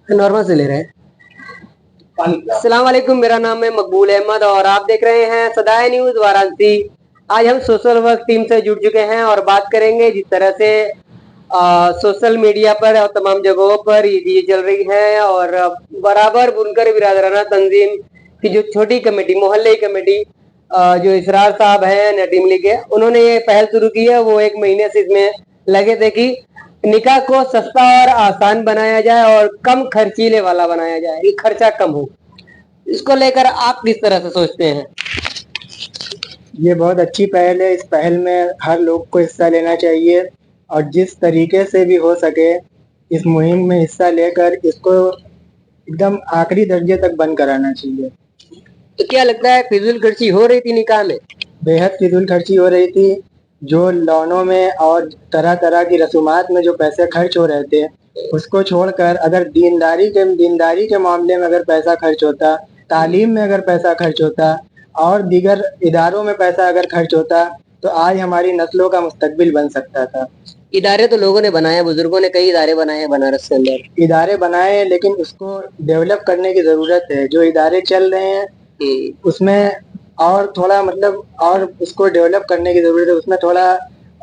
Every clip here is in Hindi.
नॉर्मल से ले रहे हैं। अस्सलाम वालेकुम, मेरा नाम है मकबूल अहमद और आप देख रहे हैं सदाए न्यूज वाराणसी। आज हम सोशल वर्क टीम से जुड़ चुके हैं और बात करेंगे जिस तरह से सोशल मीडिया पर और तमाम जगहों पर ये चीजें चल रही है और बराबर बुनकर बिरादराना तंजीम की जो छोटी कमेटी, मोहल्ले कमेटी, जो इसरार साहब है नटीम लीग के, उन्होंने ये पहल शुरू की है। वो एक महीने से इसमें लगे थे कि निकाह को सस्ता और आसान बनाया जाए और कम खर्चीले वाला बनाया जाए, ये खर्चा कम हो। इसको लेकर आप किस तरह से सोचते हैं? ये बहुत अच्छी पहल है। इस पहल में हर लोग को हिस्सा लेना चाहिए और जिस तरीके से भी हो सके इस मुहिम में हिस्सा लेकर इसको एकदम आखिरी दर्जे तक बंद कराना चाहिए। तो क्या लगता है फिजूल खर्ची हो रही थी निकाह में? बेहद फिजूल खर्ची हो रही थी। जो लॉनों में और तरह तरह की रसूमात में जो पैसे खर्च हो रहे थे उसको छोड़कर अगर दीनदारी के मामले में अगर पैसा खर्च होता, तालीम में अगर पैसा खर्च होता और दीगर इदारों में पैसा अगर खर्च होता तो आज हमारी नस्लों का मुस्तकबिल बन सकता था। इदारे तो लोगों ने बनाए, बुजुर्गों ने कई इदारे बनाए हैं बनारस के अंदर। इदारे बनाए हैं लेकिन उसको डेवलप करने की जरूरत है। जो इदारे चल रहे हैं उसमें और थोड़ा और उसको डेवलप करने की जरूरत है। उसमें थोड़ा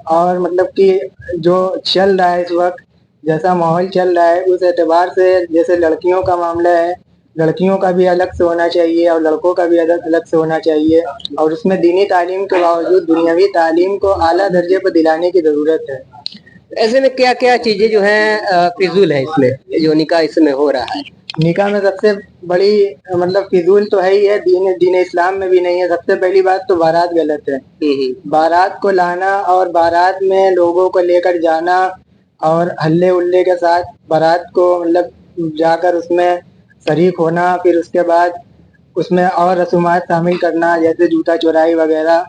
और कि जो चल रहा है इस वक्त, जैसा माहौल चल रहा है उस एतबार से, जैसे लड़कियों का मामला है, लड़कियों का भी अलग से होना चाहिए और लड़कों का भी अलग अलग से होना चाहिए और उसमें दीनी तालीम के बावजूद दुनियावी तालीम को आला दर्जे पर दिलाने की जरूरत है। ऐसे में क्या क्या चीजें जो है फिजूल है इसमें, जो निकाह इसमें हो रहा है? निकाह में सबसे बड़ी फिजूल तो है ही है, दीन इस्लाम में भी नहीं है। सबसे पहली बात तो बारात गलत है। बारात को लाना और बारात में लोगों को लेकर जाना और हल्ले उल्ले के साथ बारात को जाकर उसमें शरीक होना, फिर उसके बाद उसमें और रसूमात शामिल करना जैसे जूता चोराई वगैरह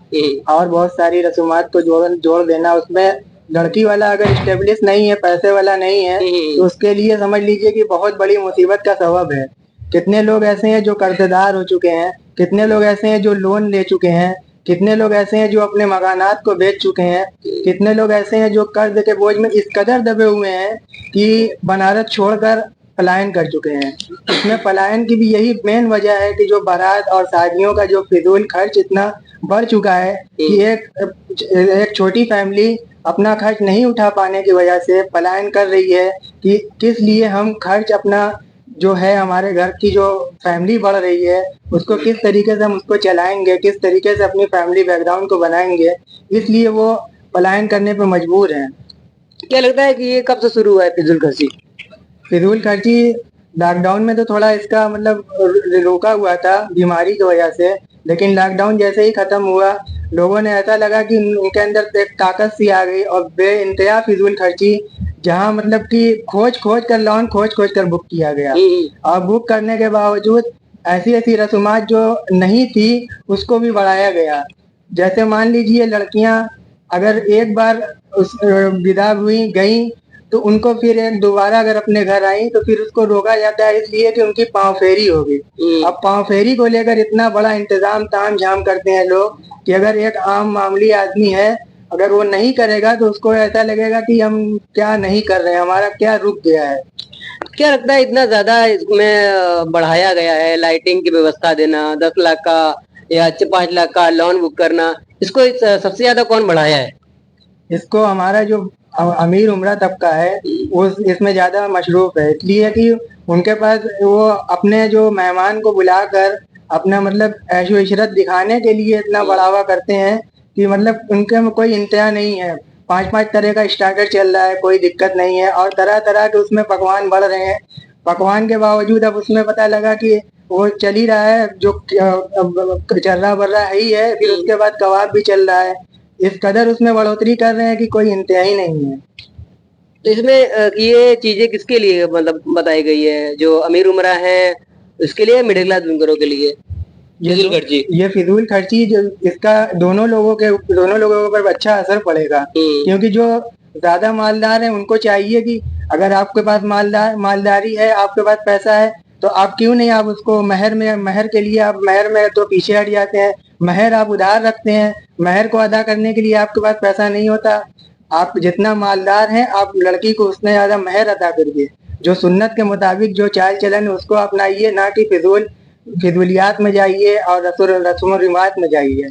और बहुत सारी रसूमात को जोड़ देना। उसमें लड़की वाला अगर स्टेब्लिश नहीं है, पैसे वाला नहीं है तो उसके लिए समझ लीजिए कि बहुत बड़ी मुसीबत का सबब है। कितने लोग ऐसे हैं जो कर्जदार हो चुके हैं, कितने लोग ऐसे हैं जो लोन ले चुके हैं, कितने लोग ऐसे हैं जो अपने मकानात को बेच चुके हैं, कितने लोग ऐसे हैं जो कर्ज के बोझ में इस कदर दबे हुए हैं कि बनारस छोड़कर पलायन कर चुके हैं। इसमें पलायन की भी यही मेन वजह है कि जो बारात और शादियों का जो फिजूल खर्च इतना बढ़ चुका है कि एक छोटी फैमिली अपना खर्च नहीं उठा पाने की वजह से पलायन कर रही है कि किस लिए हम खर्च अपना जो है हमारे घर की जो फैमिली बढ़ रही है उसको किस तरीके से हम उसको चलाएंगे, किस तरीके से अपनी फैमिली बैकग्राउंड को बनाएंगे, इसलिए वो पलायन करने पर मजबूर हैं। क्या लगता है कि ये कब से शुरू हुआ है फिजूल खर्ची? फिजूल खर्ची लॉकडाउन में तो थोड़ा इसका रोका हुआ था बीमारी की वजह से, लेकिन लॉकडाउन जैसे ही खत्म हुआ लोगों ने ऐसा लगा कि उनके अंदर एक ताकत सी आ गई और बेइंतहा फिजूल खर्ची, जहाँ कि खोज खोज कर बुक किया गया और बुक करने के बावजूद ऐसी ऐसी रसूमात जो नहीं थी उसको भी बढ़ाया गया। जैसे मान लीजिए लड़कियां अगर एक बार उस विदा हुई गई तो उनको फिर दोबारा अगर अपने घर आई तो फिर उसको रोका जाता है इसलिए कि उनकी पाँव फेरी होगी। अब पाँव फेरी को लेकर इतना बड़ा इंतजाम ताम झाम करते हैं लोग कि अगर एक आम मामूली आदमी है अगर वो नहीं करेगा तो उसको ऐसा लगेगा कि हम क्या नहीं कर रहे हैं, हमारा क्या रुक गया है। क्या लगता है इतना ज्यादा इसमें बढ़ाया गया है? लाइटिंग की व्यवस्था देना, 10 लाख का या 5 लाख का लोन बुक करना, इसको सबसे ज्यादा कौन बढ़ाया है? इसको हमारा जो अमीर उम्रा तबका है वो इसमें ज्यादा मशरूफ है, इसलिए कि उनके पास वो अपने जो मेहमान को बुलाकर अपना ऐशो इशरत दिखाने के लिए इतना बढ़ावा करते हैं कि उनके में कोई इंतहा नहीं है। 5-5 तरह का स्टार्टर चल रहा है, कोई दिक्कत नहीं है और तरह तरह के उसमें पकवान बढ़ रहे हैं। पकवान के बावजूद अब उसमें पता लगा कि वो चल ही रहा है, जो चर्रा बर्रा है ही है, फिर उसके बाद कबाब भी चल रहा है। इस कदर उसमें बढ़ोतरी कर रहे हैं कि कोई इंतहा ही नहीं है। तो इसमें ये चीजें किसके लिए बताई गई है? जो अमीर उमरा है उसके लिए, मिडिल क्लास बुनकरों के लिए ये फिजूल खर्ची जो इसका दोनों लोगों के ऊपर अच्छा असर पड़ेगा, क्योंकि जो ज्यादा मालदार है उनको चाहिए कि अगर आपके पास मालदारी है, आपके पास पैसा है तो आप क्यों नहीं आप उसको महर के लिए आप महर में तो पीछे हट जाते हैं। महर आप उधार रखते हैं, महर को अदा करने के लिए आपके पास पैसा नहीं होता। आप जितना मालदार हैं, आप लड़की को उतना ज्यादा मेहर अदा करिए। जो सुन्नत के मुताबिक जो चाल चलन है उसको अपनाइए, ना कि फिजूलियात में जाइए और रस्म रिवाज में जाइए।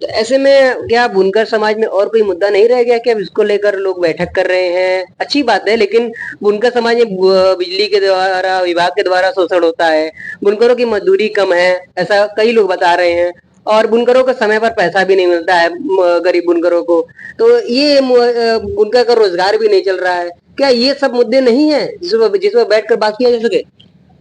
तो ऐसे में क्या बुनकर समाज में और कोई मुद्दा नहीं रह गया कि अब इसको लेकर लोग बैठक कर रहे हैं? अच्छी बात है, लेकिन बुनकर समाज में बिजली के द्वारा, विभाग के द्वारा शोषण होता है, बुनकरों की मजदूरी कम है, ऐसा कई लोग बता रहे हैं, और बुनकरों को समय पर पैसा भी नहीं मिलता है, गरीब बुनकरों को। तो ये बुनकर का रोजगार भी नहीं चल रहा है। क्या ये सब मुद्दे नहीं है जिस पर बैठ कर बात किया जा सके?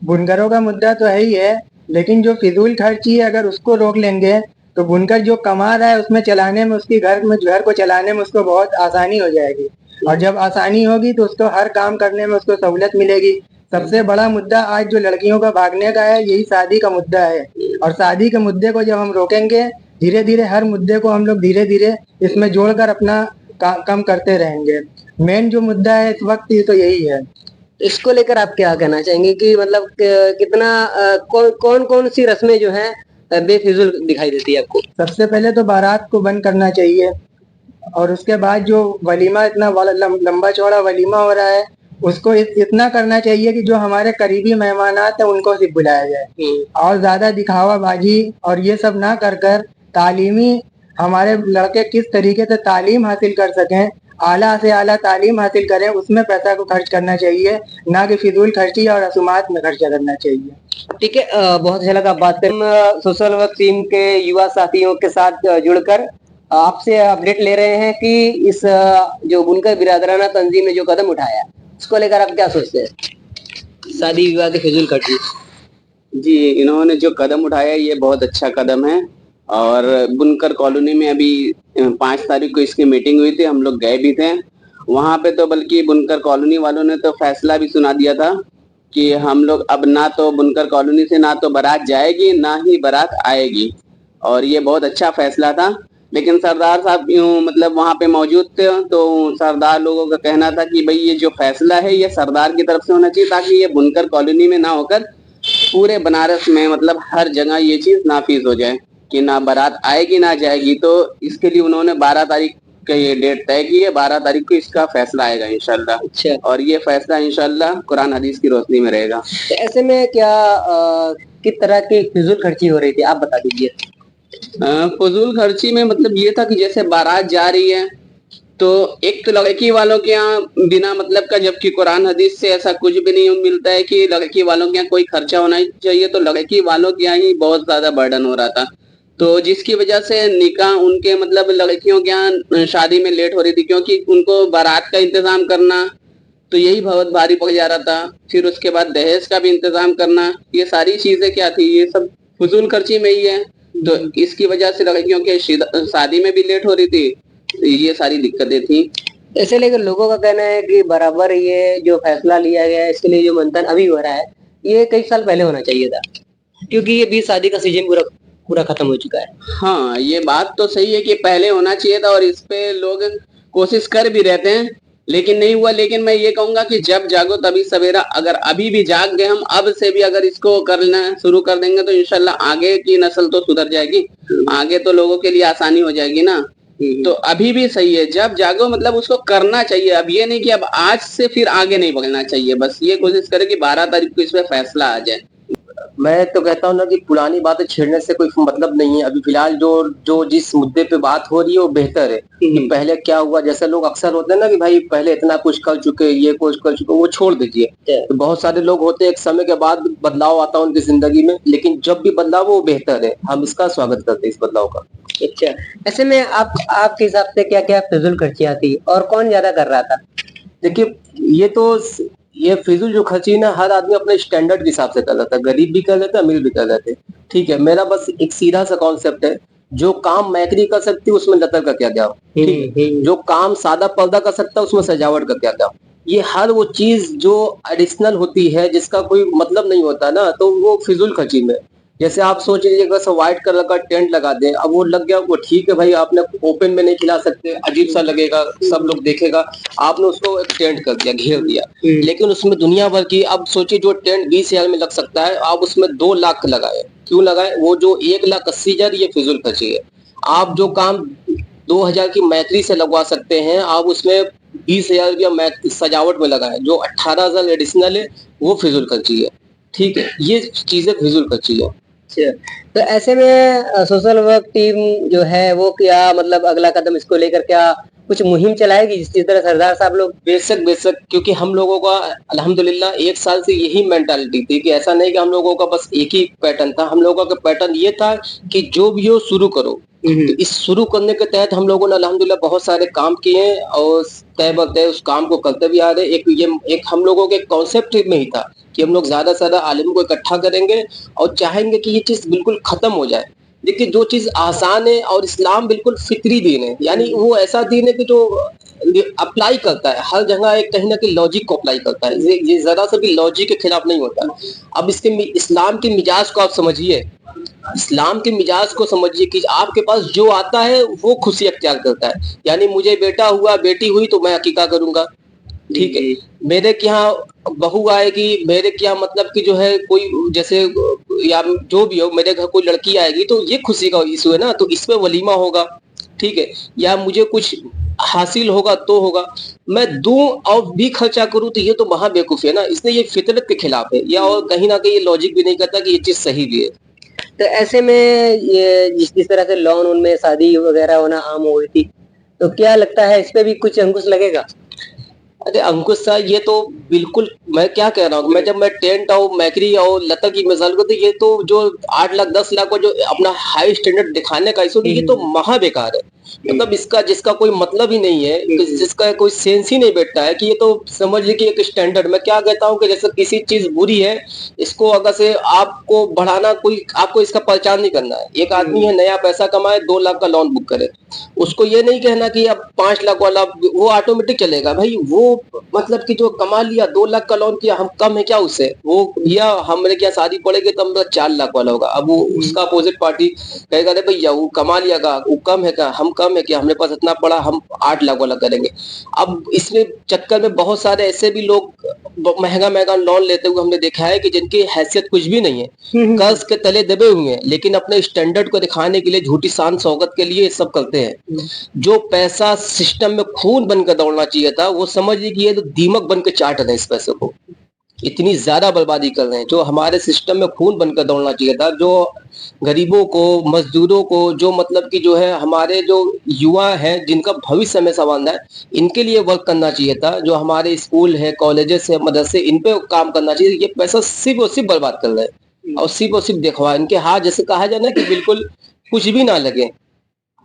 बुनकरों का मुद्दा तो है ही है, लेकिन जो फिजूल खर्ची है अगर उसको रोक लेंगे तो बुनकर जो कमा रहा है उसमें चलाने में, उसकी घर को चलाने में उसको बहुत आसानी हो जाएगी। और जब आसानी होगी तो उसको हर काम करने में उसको सहूलत मिलेगी। सबसे बड़ा मुद्दा आज जो लड़कियों का भागने का है, यही शादी का मुद्दा है। और शादी के मुद्दे को जब हम रोकेंगे, धीरे धीरे हर मुद्दे को हम लोग धीरे धीरे इसमें जोड़कर अपना कम करते रहेंगे। मेन जो मुद्दा है इस वक्त ये तो यही है। इसको लेकर आप क्या कहना चाहेंगे कि मतलब कितना कौन कौन सी रस्में जो हैं बेफिजूल दिखाई देती है आपको? सबसे पहले तो बारात को बंद करना चाहिए, और उसके बाद जो वलीमा, इतना लंबा चौड़ा वलीमा हो रहा है, उसको इतना करना चाहिए कि जो हमारे करीबी मेहमान हैं उनको सिर्फ बुलाया जाए। और ज्यादा दिखावा बाजी और ये सब ना कर कर तालीमी, हमारे लड़के किस तरीके से तालीम हासिल कर सकें, आला से आला तालीम हासिल करें, उसमें पैसा को खर्च करना चाहिए, ना कि फिजूल खर्ची और रसूमात में खर्चा करना चाहिए। ठीक है, बहुत अच्छा लगा बात करें। सोशल वर्क टीम के युवा साथियों के साथ जुड़कर आपसे अपडेट ले रहे हैं कि इस जो बुनकर बिरादराना तंजीम ने जो कदम उठाया, इसको लेकर आप क्या सोचते हैं? शादी विवाह के फिजूल खर्ची। जी, इन्होंने जो कदम उठाया ये बहुत अच्छा कदम है। और बुनकर कॉलोनी में अभी 5 तारीख को इसकी मीटिंग हुई थी, हम लोग गए भी थे वहां पे। तो बल्कि बुनकर कॉलोनी वालों ने तो फैसला भी सुना दिया था कि हम लोग अब ना तो बुनकर कॉलोनी से ना तो बारात जाएगी, ना ही बारात आएगी। और ये बहुत अच्छा फैसला था। लेकिन सरदार साहब यूं मतलब वहां पे मौजूद थे, तो सरदार लोगों का कहना था कि भाई ये जो फैसला है ये सरदार की तरफ से होना चाहिए, ताकि ये बुनकर कॉलोनी में ना होकर पूरे बनारस में मतलब हर जगह ये चीज नाफिज हो जाए कि ना बारात आएगी ना जाएगी। तो इसके लिए उन्होंने 12 तारीख का ये डेट तय की है। 12 तारीख को इसका फैसला आएगा इंशाल्लाह। अच्छा। और ये फैसला इंशाल्लाह कुरान हदीस की रोशनी में रहेगा। तो ऐसे में क्या किस तरह की फिजूल खर्ची हो रही थी, आप बता दीजिए। फजूल खर्ची में मतलब ये था कि जैसे बारात जा रही है तो एक तो लड़की वालों के यहाँ बिना मतलब का, जबकि कुरान हदीस से ऐसा कुछ भी नहीं मिलता है कि लड़की वालों के यहाँ कोई खर्चा होना चाहिए, तो लड़की वालों के यहाँ ही बहुत ज्यादा बर्डन हो रहा था। तो जिसकी वजह से निकाह उनके मतलब लड़कियों के यहाँ शादी में लेट हो रही थी, क्योंकि उनको बारात का इंतजाम करना तो यही बहुत भारी पड़ जा रहा था। फिर उसके बाद दहेज का भी इंतजाम करना, ये सारी चीजें क्या थी, ये सब फजूल खर्ची में ही है। तो इसकी वजह से लड़कियों के शादी में भी लेट हो रही थी, ये सारी दिक्कतें थी। ऐसे लेकर लोगों का कहना है कि बराबर ये जो फैसला लिया गया है, इसके लिए जो मंथन अभी हो रहा है, ये कई साल पहले होना चाहिए था, क्योंकि ये 20 शादी का सीजन पूरा खत्म हो चुका है। हाँ, ये बात तो सही है कि पहले होना चाहिए था, और इस पे लोग कोशिश कर भी रहते हैं, लेकिन नहीं हुआ। लेकिन मैं ये कहूंगा कि जब जागो तभी सवेरा। अगर अभी भी जाग गए हम, अब से भी अगर इसको करना शुरू कर देंगे तो इंशाल्लाह आगे की नस्ल तो सुधर जाएगी, आगे तो लोगों के लिए आसानी हो जाएगी ना। तो अभी भी सही है, जब जागो मतलब उसको करना चाहिए। अब ये नहीं कि अब आज से फिर आगे नहीं बढ़ना चाहिए, बस ये कोशिश करें कि 12 तारीख को इसमें फैसला आ जाए। मैं तो कहता हूँ ना कि पुरानी बातें छेड़ने से कोई मतलब नहीं है। अभी फिलहाल जो जो जिस मुद्दे पे बात हो रही है वो बेहतर है कि पहले क्या हुआ। जैसे लोग अक्सर होते हैं ना कि भाई पहले इतना कुछ कर चुके, ये कुछ कर चुके, वो छोड़ दीजिए। तो बहुत सारे लोग होते हैं एक समय के बाद बदलाव आता है उनकी जिंदगी में, लेकिन जब भी बदलाव वो बेहतर है, हम इसका स्वागत करते हैं इस बदलाव का। अच्छा, ऐसे में आपके हिसाब से क्या क्या फिजूल खर्चियां थी और कौन ज्यादा कर रहा था? देखिए, ये फिजूल जो खर्ची ना हर आदमी अपने स्टैंडर्ड के हिसाब से कर लेता है। गरीब भी कर लेता है, अमीर भी कर लेते हैं। ठीक है, मेरा बस एक सीधा सा कॉन्सेप्ट है, जो काम मैकरी कर सकती है उसमें लतर का क्या जाओ। ठीक है, जो काम सादा पर्दा कर सकता है उसमें सजावट का क्या जाओ। ये हर वो चीज जो एडिशनल होती है जिसका कोई मतलब नहीं होता ना, तो वो फिजूल खर्ची में। जैसे आप सोच लीजिए बस व्हाइट कलर का टेंट लगा दें, अब वो लग गया, वो ठीक है भाई, आपने ओपन में नहीं खिला सकते, अजीब सा लगेगा, सब लोग देखेगा, आपने उसको एक टेंट कर दिया, घेर दिया। लेकिन उसमें दुनिया भर की, अब सोचिए जो टेंट 20,000 में लग सकता है, आप उसमें 2 लाख लगाए, क्यों लगाए? वो जो 1,80,000 ये फिजूल खर्ची है। आप जो काम 2000 की मैत्री से लगवा सकते हैं आप, उसमें 20,000 रुपया सजावट में लगाए, जो 18,000 एडिशनल है वो फिजूल खर्ची है। ठीक है, ये चीजें फिजूल खर्ची है। अच्छा, तो ऐसे में सोशल वर्क टीम जो है वो क्या मतलब अगला कदम इसको लेकर क्या कुछ मुहिम चलाएगी जिस तरह सरदार साहब लोग? बेशक बेशक, क्योंकि हम लोगों का अल्हम्दुलिल्लाह 1 साल से यही मेंटालिटी थी कि ऐसा नहीं कि हम लोगों का बस एक ही पैटर्न था, हम लोगों का पैटर्न ये था कि जो भी हो शुरू करो। तो इस शुरू करने के तहत हम लोगों ने अल्हम्दुलिल्लाह बहुत सारे काम किए हैं और तय ब तय उस काम को करते भी आ रहे हैं। एक हम लोगों के कॉन्सेप्ट में ही था कि हम लोग ज़्यादा से ज़्यादा आलिम को इकट्ठा करेंगे और चाहेंगे कि ये चीज़ बिल्कुल खत्म हो जाए। देखिए, जो चीज़ आसान है और इस्लाम बिल्कुल फितरी दीन है, यानी वो ऐसा दीन है कि जो अप्लाई करता है हर जगह, एक कहीं ना कहीं लॉजिक को अप्लाई करता है, ये जरा सा भी लॉजिक के खिलाफ नहीं होता। अब इसके इस्लाम के मिजाज को आप समझिए, इस्लाम के मिजाज को समझिए कि आपके पास जो आता है वो खुशी अख्तियार करता है। यानी मुझे बेटा हुआ, बेटी हुई तो मैं अकीका करूंगा, ठीक है। मेरे के यहाँ बहू आएगी, मेरे के यहाँ मतलब कि जो है कोई जैसे या जो भी हो, मेरे घर कोई लड़की आएगी तो ये खुशी का इशू है ना, तो इसमें वलीमा होगा, ठीक है। या मुझे कुछ हासिल होगा तो होगा, मैं दूं और भी खर्चा करूं तो ये तो महा बेवकूफी है ना, इसलिए ये फितरत के खिलाफ है, या और कहीं ना कहीं ये लॉजिक भी नहीं करता कि ये चीज सही भी है। तो ऐसे में ये जिस तरह से लॉन उनमें शादी वगैरह होना आम हो गई थी, तो क्या लगता है इस पे भी कुछ अंकुश लगेगा? अरे अंकुश साहब, ये तो बिल्कुल, मैं क्या कह रहा हूँ, मैं जब मैं टेंट और मैकरी और लता की मिसाल को, तो ये तो जो 8 लाख 10 लाख को जो अपना हाई स्टैंडर्ड दिखाने का इशू, ये तो महा बेकार है। मतलब इसका जिसका कोई मतलब ही नहीं है, जिसका कोई सेंस ही नहीं बैठता है, कि ये तो समझ लीजिए कि एक स्टैंडर्ड, मैं क्या कहता हूँ कि जैसे किसी चीज बुरी है, इसको अगर से आपको बढ़ाना, कोई आपको इसका पहचान नहीं करना है। एक आदमी है, नया पैसा कमाए, 2 लाख का लोन बुक करे, उसको ये नहीं कहना कि अब 5 लाख वाला वो ऑटोमेटिक चलेगा। भाई वो मतलब कि जो कमा लिया, 2 लाख का लोन किया, हम कम है क्या उससे? वो या हमने क्या शादी पड़ेगी तो हम 4 लाख वाला होगा। अब वो उसका अपोजिट पार्टी कहेगा, अरे भैया वो कमा लिया का, वो कम है क्या, हम कम है क्या, हमने पास इतना पड़ा, हम 8 लाख वाला करेंगे। अब इसमें चक्कर में बहुत सारे ऐसे भी लोग महंगा महंगा लोन लेते हुए हमने देखा है कि जिनकी हैसियत कुछ भी नहीं है, कर्ज के तले दबे हुए हैं, लेकिन अपने स्टैंडर्ड को दिखाने के लिए, झूठी शान शौकत के लिए ये सब करते हैं। जो पैसा सिस्टम में खून बनकर दौड़ना चाहिए था, वो समझ लीजिए कि ये तो दीमक बन के चाट रहे हैं इस पैसे को, इतनी ज्यादा बर्बादी कर रहे हैं। जो हमारे सिस्टम में खून बनकर दौड़ना चाहिए था, जो गरीबों को, मजदूरों को, जो मतलब कि जो है हमारे जो युवा हैं जिनका भविष्य में संवारना है, इनके लिए वर्क करना चाहिए था। जो हमारे स्कूल है, कॉलेजेस है, मदरसे, इन पे काम करना चाहिए। ये पैसा सिर्फ और सिर्फ बर्बाद कर रहे हैं और सिर्फ दिखवा, इनके हाथ जैसे कहा जाए ना कि बिल्कुल कुछ भी ना लगे।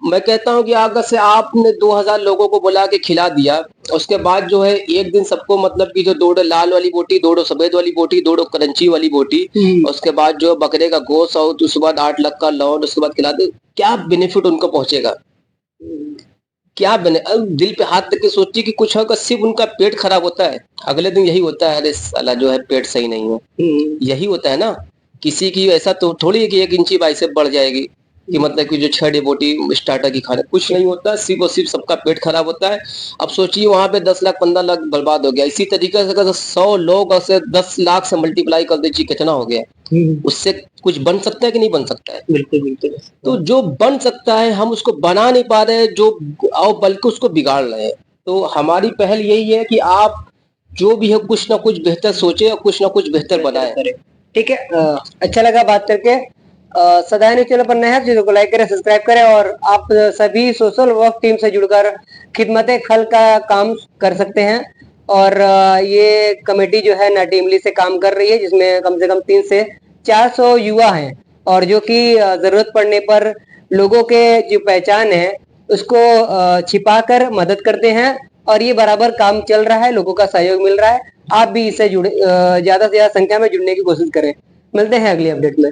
मैं कहता हूँ कि अगर से आपने 2000 लोगों को बुला के खिला दिया, उसके बाद जो है एक दिन सबको मतलब कि जो 2 लाल वाली बोटी, 2 सफेद वाली बोटी, 2 करंची वाली बोटी, उसके बाद जो बकरे का गोश्त और उसके बाद 8 लाख का लोन, उसके बाद खिला दे, क्या बेनिफिट उनको पहुंचेगा? क्या बने? अब दिल पे हाथ रख के सोचिए कि कुछ होगा, सिर्फ उनका पेट खराब होता है, अगले दिन यही होता है, अरे साला जो है पेट सही नहीं है, यही होता है ना। किसी की ऐसा तो थोड़ी है कि 1 इंची बाइसेप बढ़ जाएगी, कि मतलब कि जो 6 डेपोटी स्टार्टर की खाने, कुछ नहीं होता, सिर्फ और सिर्फ सबका पेट खराब होता है। अब सोचिए वहां पे 10 लाख 15 लाख बर्बाद हो गया। इसी तरीके से अगर 100 लोग से 10 लाख से मल्टीप्लाई कर दीजिए, कितना हो गया? उससे कुछ बन सकता है कि नहीं बन सकता है? बिल्कुल बिल्कुल। तो जो बन सकता है हम उसको बना नहीं पा रहे हैं, जो और बल्कि उसको बिगाड़ रहे हैं। तो हमारी पहल यही है कि आप जो भी है कुछ ना कुछ बेहतर सोचे और कुछ ना कुछ बेहतर बनाए। ठीक है, अच्छा लगा बात करके। सदाए न्यूज़ चैनल पर नए हैं, चैनल को लाइक करें, सब्सक्राइब करें, और आप सभी सोशल वर्क टीम से जुड़कर खिदमत खल का काम कर सकते हैं। और ये कमेटी जो है नाटी इमली से काम कर रही है, जिसमें कम से कम 3 से 400 युवा हैं, और जो कि जरूरत पड़ने पर लोगों के जो पहचान है उसको छिपाकर मदद करते हैं, और ये बराबर काम चल रहा है, लोगों का सहयोग मिल रहा है। आप भी इससे जुड़े, ज्यादा से ज्यादा संख्या में जुड़ने की कोशिश करें। मिलते हैं अगली अपडेट में।